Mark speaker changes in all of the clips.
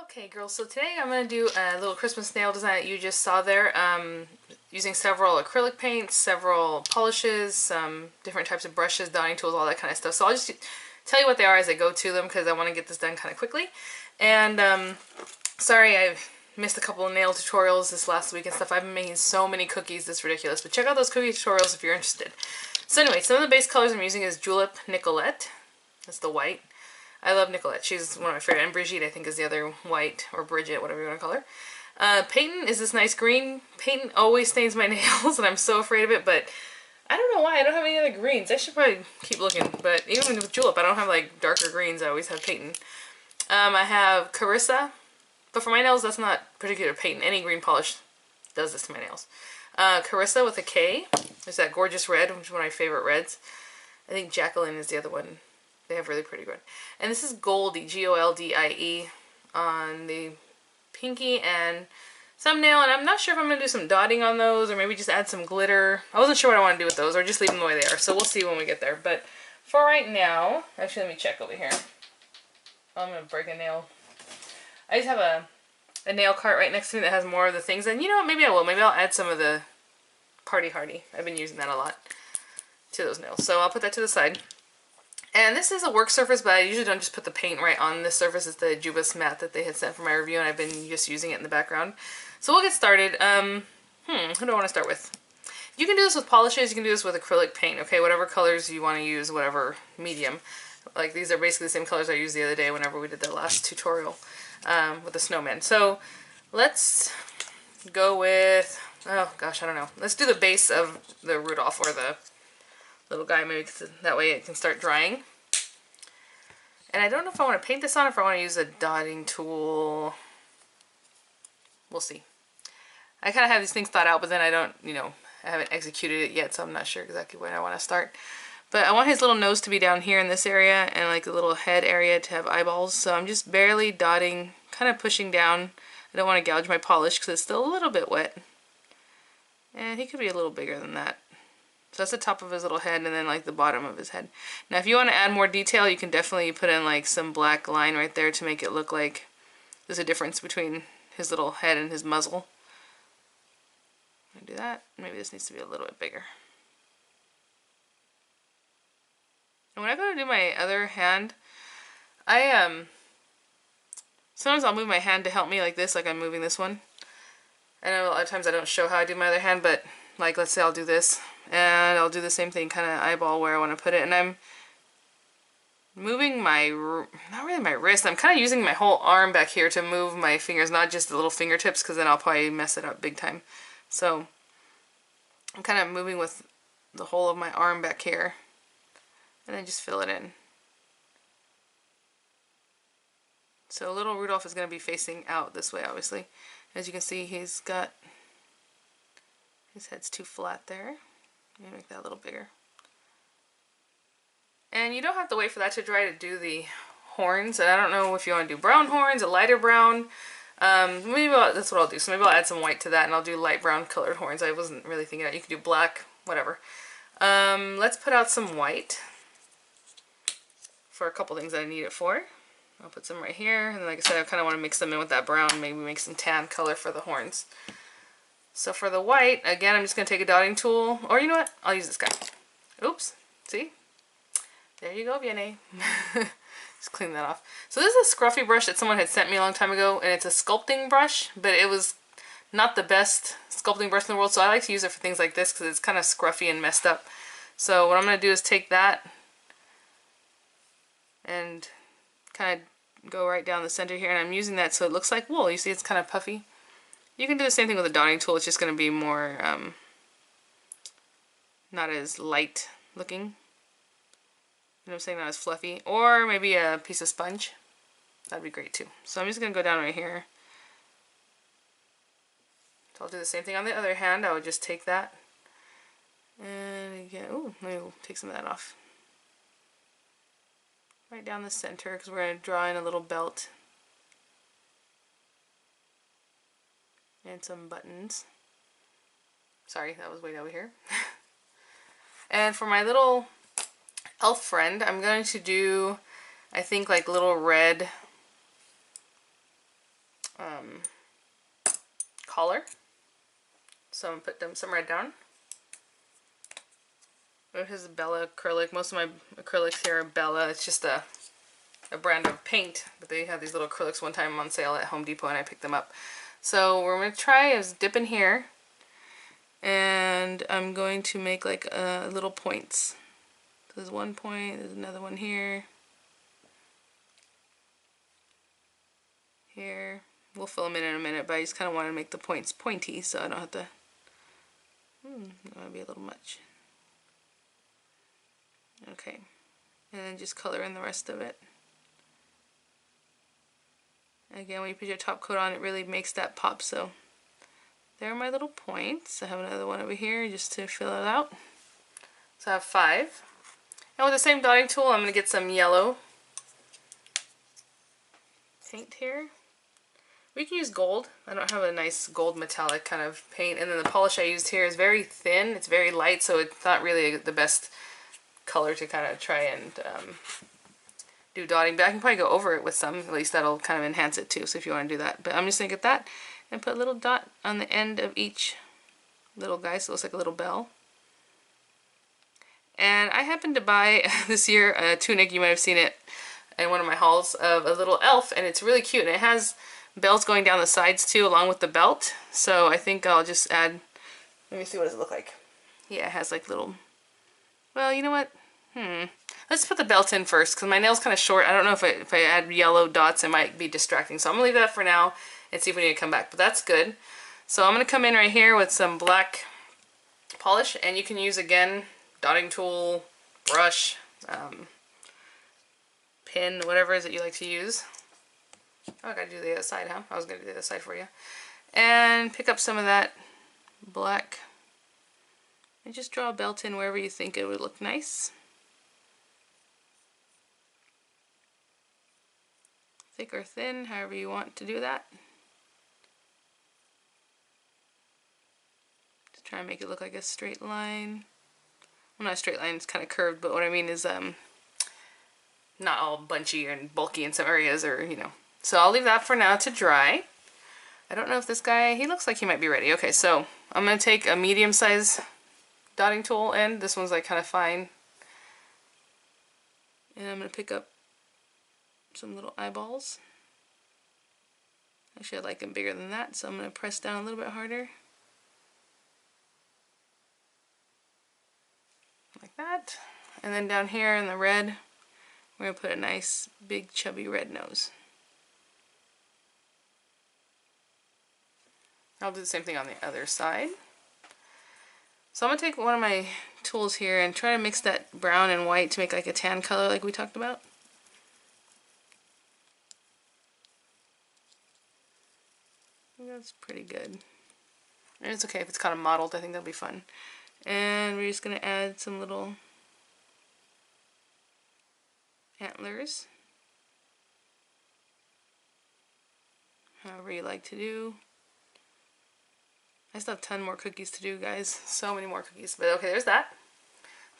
Speaker 1: Okay, girls, so today I'm going to do a little Christmas nail design that you just saw there, using several acrylic paints, several polishes, some different types of brushes, dotting tools, all that kind of stuff. So I'll just tell you what they are as I go to them because I want to get this done kind of quickly. And sorry I missed a couple of nail tutorials this last week and stuff. I've been making so many cookies, it's ridiculous. But check out those cookie tutorials if you're interested. So anyway, some of the base colors I'm using is Julep Nicolette. That's the white. I love Nicolette. She's one of my favorite. And Brigitte, I think, is the other white, or Bridget, whatever you want to call her. Peyton is this nice green. Peyton always stains my nails, and I'm so afraid of it, but I don't know why. I don't have any other greens. I should probably keep looking, but even with Julep, I don't have, like, darker greens. I always have Peyton. I have Carissa, but for my nails, that's not particular Peyton. Any green polish does this to my nails. Carissa with a K. There's that gorgeous red, which is one of my favorite reds. I think Jacqueline is the other one. They have really pretty red. And this is Goldie, Goldie, on the pinky and thumbnail. And I'm not sure if I'm going to do some dotting on those or maybe just add some glitter. I wasn't sure what I want to do with those or just leave them the way they are. So we'll see when we get there. But for right now, actually let me check over here. Oh, I'm going to break a nail. I just have a nail cart right next to me that has more of the things. And you know what? Maybe I will. Maybe I'll add some of the Party Hardy. I've been using that a lot to those nails. So I'll put that to the side. And this is a work surface, but I usually don't just put the paint right on this surface. It's the Jubas matte that they had sent for my review, and I've been just using it in the background. So we'll get started. Who do I want to start with? You can do this with polishes. You can do this with acrylic paint, okay? Whatever colors you want to use, whatever medium. Like these are basically the same colors I used the other day whenever we did the last tutorial with the snowman. So let's go with, oh gosh, I don't know. Let's do the base of the Rudolph or the little guy, maybe that way it can start drying. And I don't know if I want to paint this on or if I want to use a dotting tool. We'll see. I kind of have these things thought out, but then I don't, I haven't executed it yet, so I'm not sure exactly when I want to start. But I want his little nose to be down here in this area and like the little head area to have eyeballs. So I'm just barely dotting, kind of pushing down. I don't want to gouge my polish because it's still a little bit wet. And he could be a little bigger than that. So that's the top of his little head and then like the bottom of his head. Now if you want to add more detail, you can definitely put in like some black line right there to make it look like there's a difference between his little head and his muzzle. I'm gonna do that. Maybe this needs to be a little bit bigger. And when I go to do my other hand, sometimes I'll move my hand to help me like this, like I'm moving this one. I know a lot of times I don't show how I do my other hand, but like let's say I'll do this. And I'll do the same thing, kind of eyeball where I want to put it. And I'm moving my, not really my wrist, I'm kind of using my whole arm back here to move my fingers, not just the little fingertips, because then I'll probably mess it up big time. So I'm kind of moving with the whole of my arm back here. And then just fill it in. So little Rudolph is going to be facing out this way, obviously. As you can see, he's got, his head's too flat there. Make that a little bigger. And you don't have to wait for that to dry to do the horns. And I don't know if you want to do brown horns, a lighter brown. Maybe that's what I'll do. So maybe I'll add some white to that and I'll do light brown colored horns. I wasn't really thinking that. You could do black, whatever. Let's put out some white for a couple things that I need it for. I'll put some right here. And like I said, I kind of want to mix them in with that brown. Maybe make some tan color for the horns. So for the white, again, I'm just going to take a dotting tool, or you know what, I'll use this guy. Oops, see? There you go, Vianney. Just clean that off. So this is a scruffy brush that someone had sent me a long time ago, and it's a sculpting brush, but it was not the best sculpting brush in the world, so I like to use it for things like this because it's kind of scruffy and messed up. So what I'm going to do is take that and kind of go right down the center here, and I'm using that so it looks like wool. You see it's kind of puffy. You can do the same thing with a dotting tool, it's just going to be more, not as light looking. You know what I'm saying? Not as fluffy. Or maybe a piece of sponge. That'd be great too. So I'm just going to go down right here. So I'll do the same thing on the other hand. I would just take that. And again, ooh, let me take some of that off. Right down the center because we're going to draw in a little belt. And some buttons. Sorry, that was way over here. And for my little elf friend, I'm going to do, I think, like little red collar. So I'm going to put some red down. This is Bella acrylic. Most of my acrylics here are Bella. It's just a brand of paint, but they had these little acrylics one time on sale at Home Depot and I picked them up. So what we're going to try is dip in here, and I'm going to make like little points. There's one point, there's another one here. Here. We'll fill them in a minute, but I just kind of want to make the points pointy so I don't have to... that might be a little much. Okay. And then just color in the rest of it. Again, when you put your top coat on, it really makes that pop. So there are my little points. I have another one over here just to fill it out. So I have 5. And with the same dotting tool, I'm going to get some yellow paint here. We can use gold. I don't have a nice gold metallic kind of paint. And then the polish I used here is very thin. It's very light, so it's not really the best color to kind of try and do dotting. But I can probably go over it with some. At least that'll kind of enhance it too, so if you want to do that. But I'm just going to get that and put a little dot on the end of each little guy so it looks like a little bell. And I happened to buy this year a tunic, you might have seen it in one of my hauls, of a little elf, and it's really cute, and it has bells going down the sides too along with the belt. So I think I'll just add, let me see, what does it look like? Yeah, it has like little, well, you know what? Let's put the belt in first because my nail's kind of short. I don't know if I add yellow dots it might be distracting. So I'm going to leave that for now and see if we need to come back. But that's good. So I'm going to come in right here with some black polish, and you can use, again, dotting tool, brush, pin, whatever it is that you like to use. Oh, I gotta do the other side, huh? I was gonna do the other side for you. And pick up some of that black and just draw a belt in wherever you think it would look nice. Thick or thin, however you want to do that. Just try and make it look like a straight line. Well, not a straight line, it's kind of curved, but what I mean is not all bunchy and bulky in some areas, or, you know. So I'll leave that for now to dry. I don't know if this guy, he looks like he might be ready. Okay, so I'm going to take a medium size dotting tool, and this one's like kind of fine. And I'm going to pick up some little eyeballs. Actually, I like them bigger than that, so I'm going to press down a little bit harder. Like that. And then down here in the red, we're going to put a nice big chubby red nose. I'll do the same thing on the other side. So I'm going to take one of my tools here and try to mix that brown and white to make like a tan color like we talked about. I think that's pretty good. And it's okay if it's kind of mottled, I think that'll be fun. And we're just going to add some little antlers. However you like to do. I still have a ton more cookies to do, guys. So many more cookies. But okay, there's that.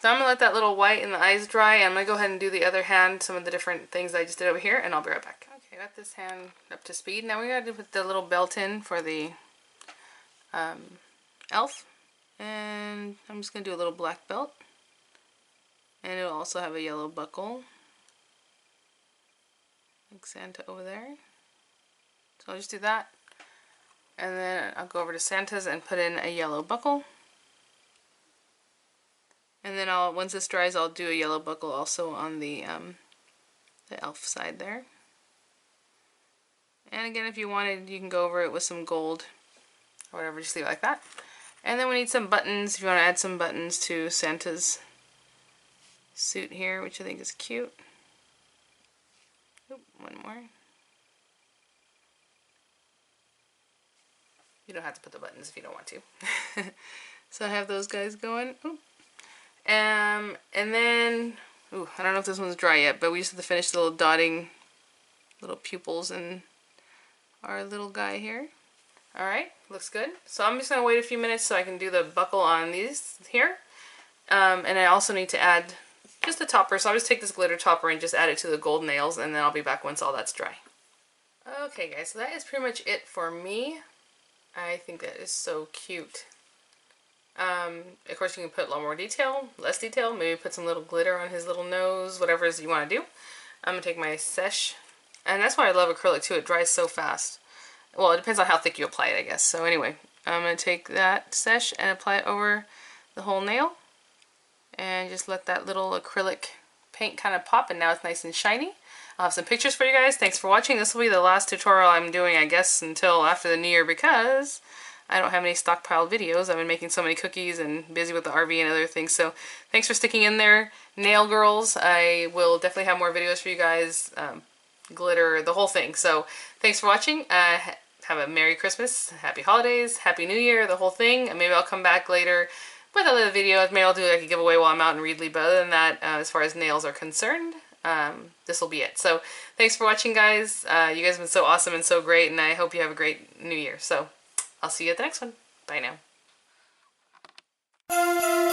Speaker 1: So I'm going to let that little white in the eyes dry. I'm going to go ahead and do the other hand, some of the different things I just did over here, and I'll be right back. Okay, got this hand up to speed. Now we got to put the little belt in for the elf. And I'm just going to do a little black belt. And it'll also have a yellow buckle. Like Santa over there. So I'll just do that. And then I'll go over to Santa's and put in a yellow buckle. And then once this dries, I'll do a yellow buckle also on the elf side there. And again, if you wanted, you can go over it with some gold or whatever, just leave it like that. And then we need some buttons, if you want to add some buttons to Santa's suit here, which I think is cute. Oop, one more. You don't have to put the buttons if you don't want to. So I have those guys going. Oop. And then, ooh, I don't know if this one's dry yet, but we just have to finish the little dotting, little pupils in our little guy here. Alright, looks good. So I'm just going to wait a few minutes so I can do the buckle on these here. And I also need to add just the topper, so I'll just take this glitter topper and just add it to the gold nails, and then I'll be back once all that's dry. Okay guys, so that is pretty much it for me. I think that is so cute. Of course you can put a lot more detail, less detail, maybe put some little glitter on his little nose, whatever it is you want to do. I'm going to take my Seche, and that's why I love acrylic too, it dries so fast. Well, it depends on how thick you apply it, I guess. So anyway, I'm going to take that Seche and apply it over the whole nail, and just let that little acrylic paint kind of pop, and now it's nice and shiny. I'll have some pictures for you guys. Thanks for watching. This will be the last tutorial I'm doing, I guess, until after the new year, because I don't have any stockpiled videos. I've been making so many cookies and busy with the RV and other things. So thanks for sticking in there, nail girls. I will definitely have more videos for you guys, glitter, the whole thing. So thanks for watching. Have a Merry Christmas, Happy Holidays, Happy New Year, the whole thing. And maybe I'll come back later with other videos. Maybe I'll do like a giveaway while I'm out in Reedley. But other than that, as far as nails are concerned, this will be it. So thanks for watching, guys. You guys have been so awesome and so great, and I hope you have a great New Year. So I'll see you at the next one. Bye now.